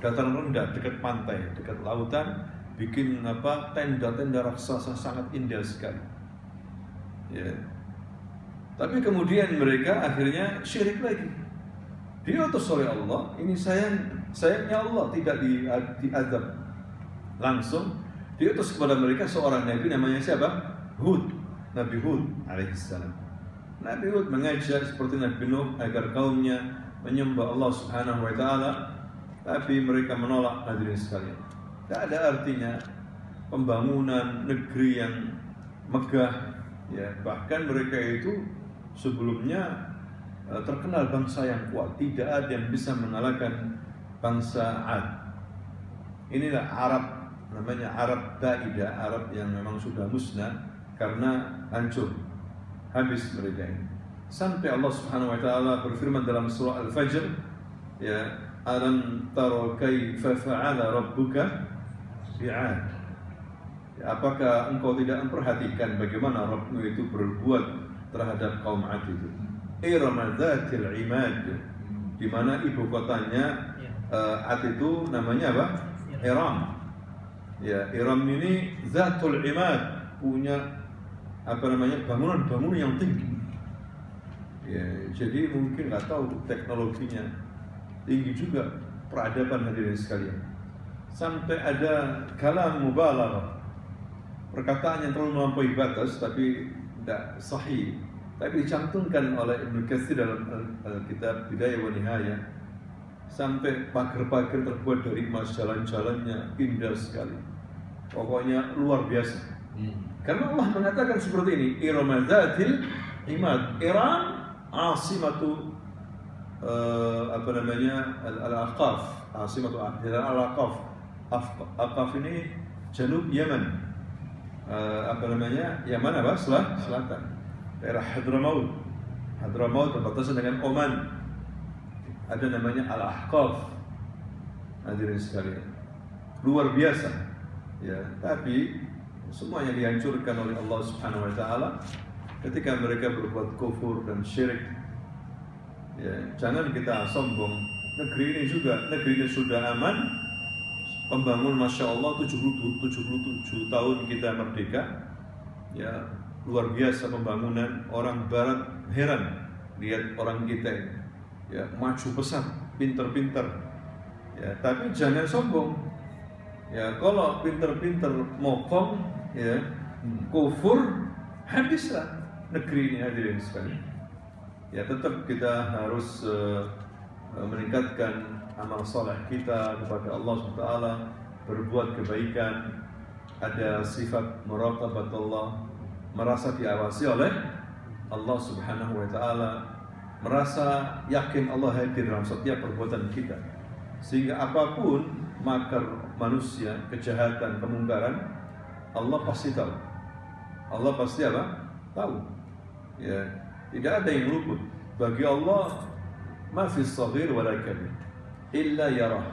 dataran rendah, dekat pantai, dekat lautan, bikin tenda-tenda raksasa sangat indah sekali. Ya. Tapi kemudian mereka akhirnya syirik lagi. Diutus oleh Allah, ini sayangnya Allah tidak diazab langsung. Diutus kepada mereka seorang nabi namanya siapa? Hud, Nabi Hud alaihissalam. Nabi Hud mengajak seperti Nabi Nuh agar kaumnya menyembah Allah Subhanahu Wa Taala, tapi mereka menolak, hadirin sekalian. Tidak ada artinya pembangunan negeri yang megah, ya, bahkan mereka itu sebelumnya terkenal bangsa yang kuat, tidak ada yang bisa mengalahkan bangsa 'Ad. Inilah Arab, namanya Arab Baidah, Arab yang memang sudah musnah karena hancur, habis mereka ini. Sampai Allah Subhanahu Wa Taala berfirman dalam surah Al-Fajr, ya, alam tara kaifa fa'ala rabbuka bi'ad. Ya, apakah engkau tidak memperhatikan bagaimana Rabbmu itu berbuat terhadap kaum 'Ad itu? Iram dzatil imad, di mana ibu kotanya 'Ad itu namanya apa? Iram. Ya, Iram ini zatul imad, punya bangunan-bangunan yang tinggi. Ya, jadi mungkin nggak tahu teknologinya tinggi juga, peradaban hadirin sekalian. Sampai ada kalam mubalaghah, perkataan yang terlalu melampaui batas tapi tidak sahih, tapi dicantumkan oleh Ibnu Katsir dalam kitab Bidayah wa Nihayah. sampai pagar-pagar terbuat dari emas, jalan-jalannya indah sekali. Pokoknya luar biasa. Karena Allah mengatakan seperti ini, Iram dzatil imad. Iram asimatu al-Aqaf, asimatu al-Aqaf. Aqaf ini janub Yaman. Yaman apa? Selatan. Daerah Hadramaut. Hadramaut berbatasan dengan Oman. Ada namanya Al-Ahqaf. Hadirin sekalian, luar biasa. Ya, tapi semuanya dihancurkan oleh Allah Subhanahu wa taala ketika mereka berbuat kufur dan syirik. Ya, jangan kita sombong. Negeri ini sudah aman. Pembangun Masya Allah 77 tahun kita merdeka. Ya, luar biasa pembangunan. Orang Barat heran lihat orang kita ini. Ya, maju pesat, pinter-pinter. Ya, tapi jangan sombong. Ya, kalau pinter-pinter mokong, ya, kufur, habislah negeri ini, hadirin sekalian. Ya, tetap kita harus meningkatkan amal saleh kita kepada Allah SWT, berbuat kebaikan, ada sifat muraqabatullah, merasa diawasi oleh Allah Subhanahu wa taala, merasa yakin Allah hadir dalam setiap perbuatan kita, sehingga apapun makar manusia, kejahatan, kemungkaran, Allah pasti tahu. Allah pasti apa? Tahu. Ya, tidak ada yang luput. Bagi Allah, ma fis saghir wala kabir illa yarah.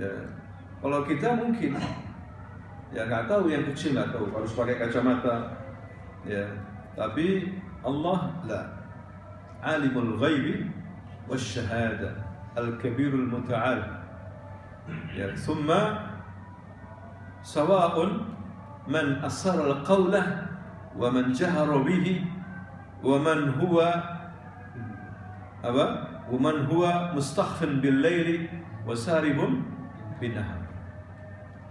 Ya, kalau kita mungkin ya nggak tahu, yang kecil nggak tahu, harus pakai kacamata. Ya, tapi Allah la. Alimul ghaibi wasyahada, al-kabirul muta'al. Ya, thumma sawa'un man asara al-qawla wa man jahara bihi wa man huwa mustakhfin bil laili wa saribun bin nahar.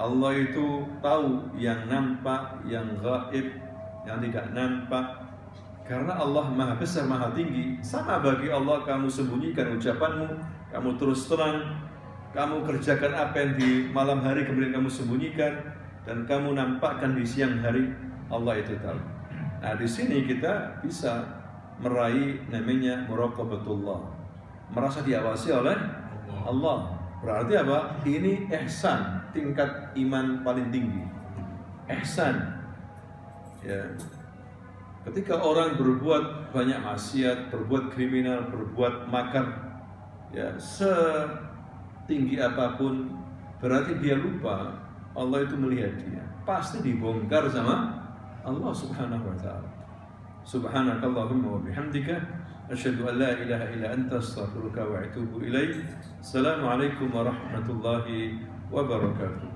Allah itu tahu yang nampak, yang gaib, yang tidak nampak. Karena Allah Maha Besar, Maha Tinggi. Sama bagi Allah kamu sembunyikan ucapanmu, kamu terus terang, kamu kerjakan apa yang di malam hari kemudian kamu sembunyikan, dan kamu nampakkan di siang hari, Allah itu tahu. Nah, di sini kita bisa meraih namanya muraqabatullah, merasa diawasi oleh Allah. Berarti apa? Ini ihsan, tingkat iman paling tinggi. Ihsan. Ya. Ketika orang berbuat banyak maksiat, berbuat kriminal, berbuat makar, ya, setinggi apapun, berarti dia lupa Allah itu melihat dia. Pasti dibongkar sama Allah Subhanahu wa taala. Subhanakallahumma wa bihamdika asyhadu an la ilaha illa anta astaghfiruka wa atubu ilaik. Assalamualaikum warahmatullahi wabarakatuh.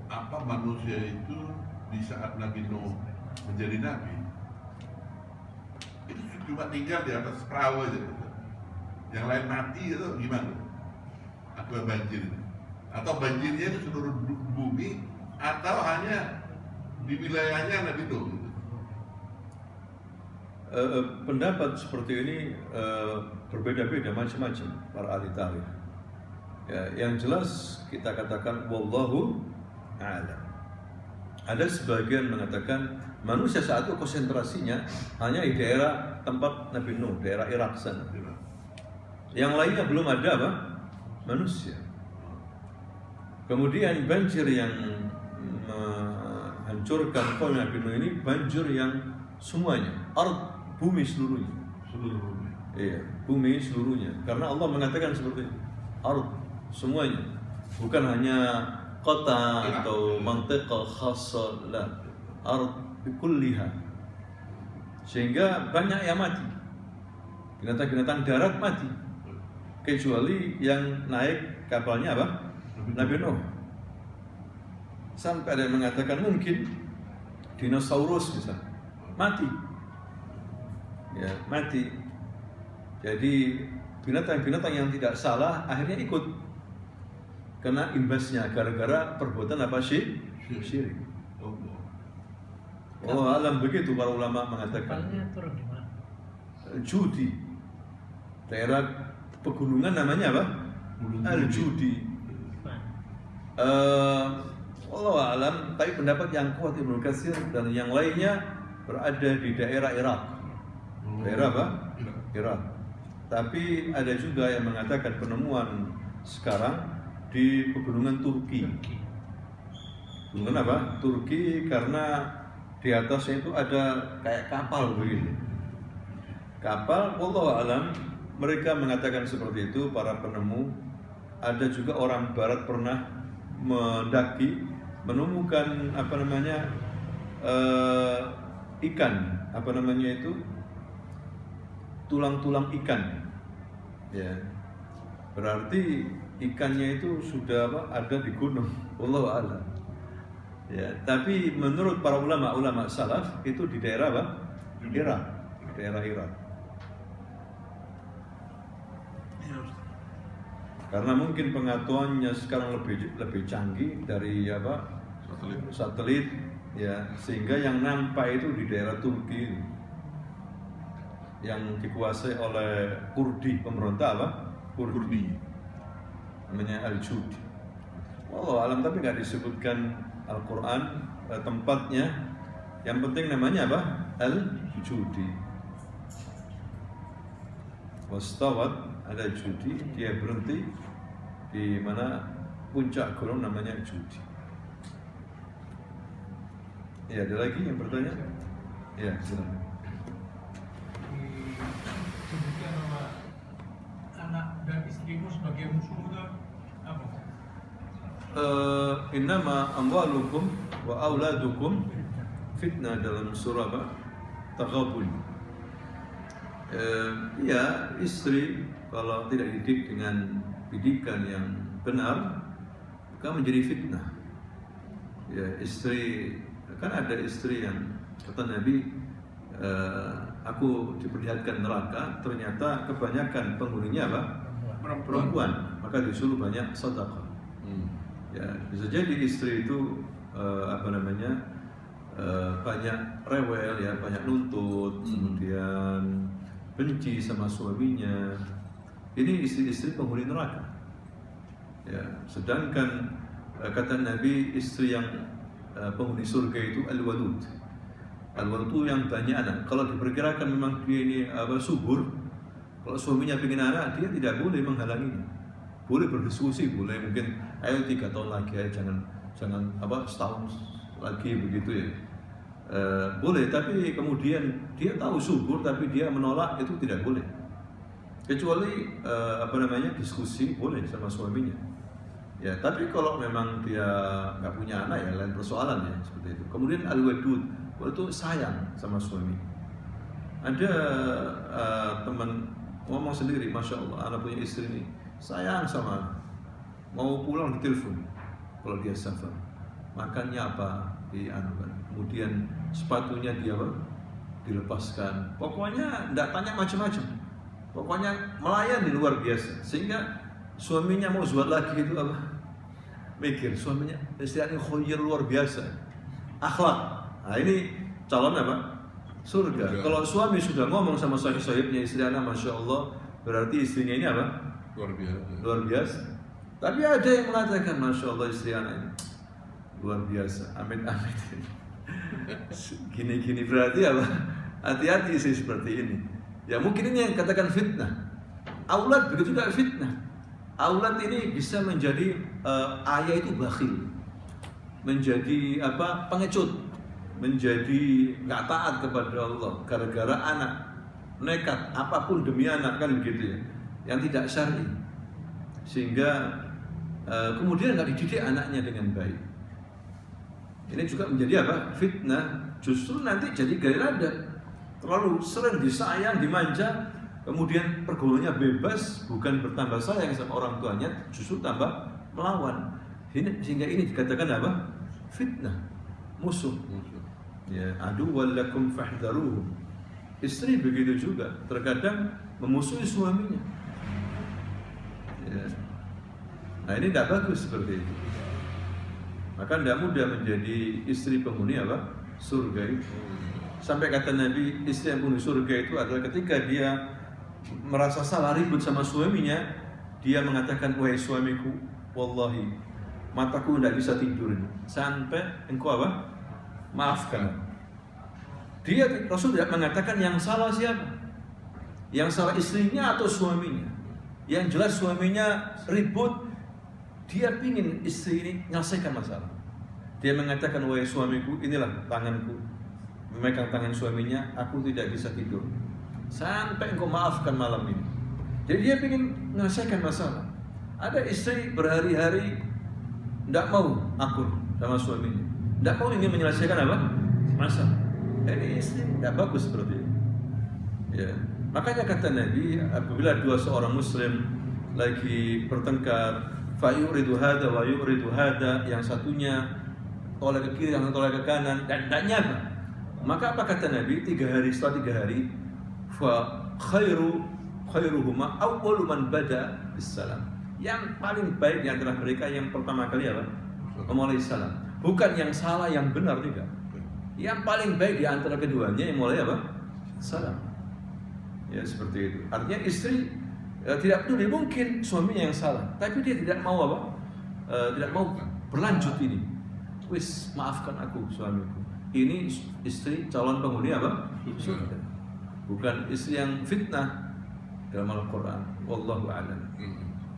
Apa manusia itu di saat Nabi Nuh menjadi nabi itu cuma tinggal di atas perahu aja, yang lain mati itu gimana? Akibat banjir, atau banjirnya itu seluruh bumi, atau hanya di wilayahnya Nabi Nuh? Pendapat seperti ini berbeda-beda, macam-macam para ahli tarikh. Ya, yang jelas kita katakan wallahu a'lam. Ada sebagian mengatakan manusia saat itu konsentrasinya hanya di daerah tempat Nabi Nuh, daerah Irak sana. Yang lainnya belum ada apa? Manusia. Kemudian banjir yang menghancurkan kaum Nabi Nuh ini banjir yang semuanya, bumi seluruhnya. Seluruh bumi. Iya, bumi seluruhnya. Karena Allah mengatakan seperti itu. Semuanya. Bukan hanya kota atau mantiqah khassa, la, kulliha. Sehingga banyak yang mati. Binatang-binatang darat mati. Kecuali yang naik kapalnya apa? Nabi Nuh. Sampai ada yang mengatakan mungkin dinosaurus bisa mati. Ya, mati. Jadi binatang-binatang yang tidak salah akhirnya ikut kena imbasnya gara-gara perbuatan apa? Syirik. Oh alam begitu para ulama mengatakan. Kapalnya turun di mana? Judi, daerah pegunungan namanya apa? Al-Judi. Allah alam, tapi pendapat yang kuat Ibnu Katsir dan yang lainnya berada di daerah Irak. Daerah apa? Irak. Tapi ada juga yang mengatakan penemuan sekarang di pegunungan Turki. Pegunungan apa? Turki, karena di atasnya itu ada kayak kapal begini. Kapal, wallahu alam, mereka mengatakan seperti itu para penemu. Ada juga orang barat pernah mendaki, menemukan ikan, tulang-tulang ikan, ya. Berarti ikannya itu sudah ada di gunung, wallahu alam. Ya, tapi menurut para ulama salaf itu di daerah apa? Irak, daerah Irak. Karena mungkin pengetahuannya sekarang lebih canggih dari satelit, ya, sehingga yang nampak itu di daerah Turki yang dikuasai oleh Kurdi, pemberontak Kurdi, namanya Al-Judi. Wallahu alam, tapi nggak disebutkan Al-Quran tempatnya. Yang penting namanya apa? Al-Judi. Wastawat ada Judi, dia berhenti di mana puncak gunung namanya Judi. Ya, ada lagi yang bertanya? Ya, silakan. Disebutkan nama anak dan istrimu sebagai musuh itu apa? Innama amwalukum wa auladukum fitnah dalam surah apa? Taghabun. Ya, istri kalau tidak dididik dengan pendidikan yang benar, maka menjadi fitnah. Ya, istri, kan ada istri yang kata Nabi, aku diperlihatkan neraka, ternyata kebanyakan penghuninya apa? Perempuan, maka disuruh banyak sedekah. Ya, bisa jadi istri itu banyak rewel, ya, banyak nuntut, kemudian benci sama suaminya. Ini istri-istri penghuni neraka. Ya, sedangkan kata Nabi, istri yang penghuni surga itu al-walud. Al-walud itu yang banyak anak. Kalau diperkirakan memang dia ini subur, kalau suaminya pengen anak, dia tidak boleh menghalanginya. Boleh berdiskusi, boleh mungkin ayo 3 tahun lagi, jangan setahun lagi begitu ya. Boleh, tapi kemudian dia tahu subur tapi dia menolak, itu tidak boleh. Kecuali diskusi boleh sama suaminya. Ya, tapi kalau memang dia nggak punya anak, ya lain persoalan, ya, seperti itu. Kemudian al-wadud, itu sayang sama suami. Ada teman ngomong sendiri, masya Allah, anak punya istri ini sayang sama anak. Mau pulang ditelepon kalau dia safar, makannya apa dianukan, kemudian sepatunya dia dilepaskan. Pokoknya tidak tanya macam-macam. Pokoknya melayani luar biasa, sehingga suaminya mau zuat lagi itu mikir suaminya, istilahnya khoyir luar biasa, akhlak. Nah, ini calon surga. Kalau suami sudah ngomong sama sahib-sahibnya, istilahnya masya Allah, berarti istrinya ini luar biasa. Tapi ada yang mengatakan masya Allah istri anak ini luar biasa, amit-amit. Gini-gini berarti hati-hati sih seperti ini. Ya mungkin ini yang katakan fitnah. Aulad begitu juga fitnah. Aulad ini bisa menjadi ayah itu bakhil, menjadi pengecut, menjadi nggak taat kepada Allah gara-gara anak, nekat apapun demi anak, kan begitu ya, yang tidak syar'i, sehingga kemudian nggak dididik anaknya dengan baik. Ini juga menjadi fitnah. Justru nanti jadi gaya terlalu sering disayang, dimanja, kemudian pergaulannya bebas, bukan bertambah sayang sama orang tuanya, justru tambah melawan. Sehingga ini dikatakan fitnah, musuh. Ya, aduwwal lakum fahdharuhum. Istri begitu juga, terkadang memusuhi suaminya. Ya. Nah, ini tidak bagus seperti itu. Maka tidak mudah menjadi istri penghuni surga itu. Sampai kata Nabi, istri yang penghuni surga itu adalah ketika dia merasa salah ribut sama suaminya, dia mengatakan, wahai suamiku, wallahi mataku tidak bisa tidur sampai engkau apa? Maafkan. Rasul tidak mengatakan yang salah siapa, yang salah istrinya atau suaminya. Yang jelas suaminya ribut, dia pingin istri ini menyelesaikan masalah. Dia mengatakan, wahai suamiku, inilah tanganku, memegang tangan suaminya, aku tidak bisa tidur sampai engkau maafkan malam ini. Jadi dia ingin menyelesaikan masalah. Ada istri berhari-hari tidak mau akur sama suaminya, tidak mau ingin menyelesaikan apa? Masalah. Ini istri tidak bagus seperti itu. Ya. Makanya kata Nabi, apabila seorang muslim lagi bertengkar, fa yuridu hada wa yuridu hada, yang satunya toleh ke kiri, yang toleh ke kanan, dan tidak nyata. Maka apa kata Nabi? Setelah 3 hari, fa khairuhuma awwalu man bada bisalam. Yang paling baik di antara mereka yang pertama kali apa? Memulai salam. Bukan yang salah, yang benar tidak. Yang paling baik di antara keduanya yang mulai apa? Salam. Ya seperti itu. Artinya istri tidak peduli, mungkin suaminya yang salah, tapi dia tidak mau apa? Tidak mau berlanjut ini. Wis, maafkan aku suamiku. Ini istri calon penghuni apa? Surga. Bukan istri yang fitnah dalam Al-Quran. Wallahu a'lam.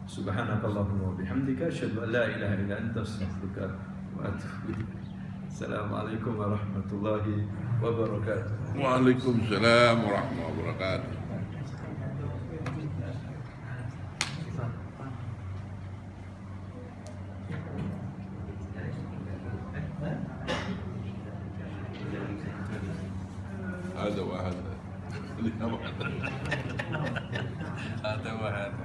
Subhanakallahumma wa bihamdika asyhadu an la ilaha illa anta astaghfiruka wa atubu ilaik. Assalamualaikum warahmatullahi wabarakatuh. Waalaikumsalam warahmatullahi wabarakatuh. هذا وهذا هذا وهذا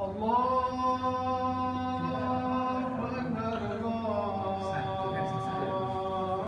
Allah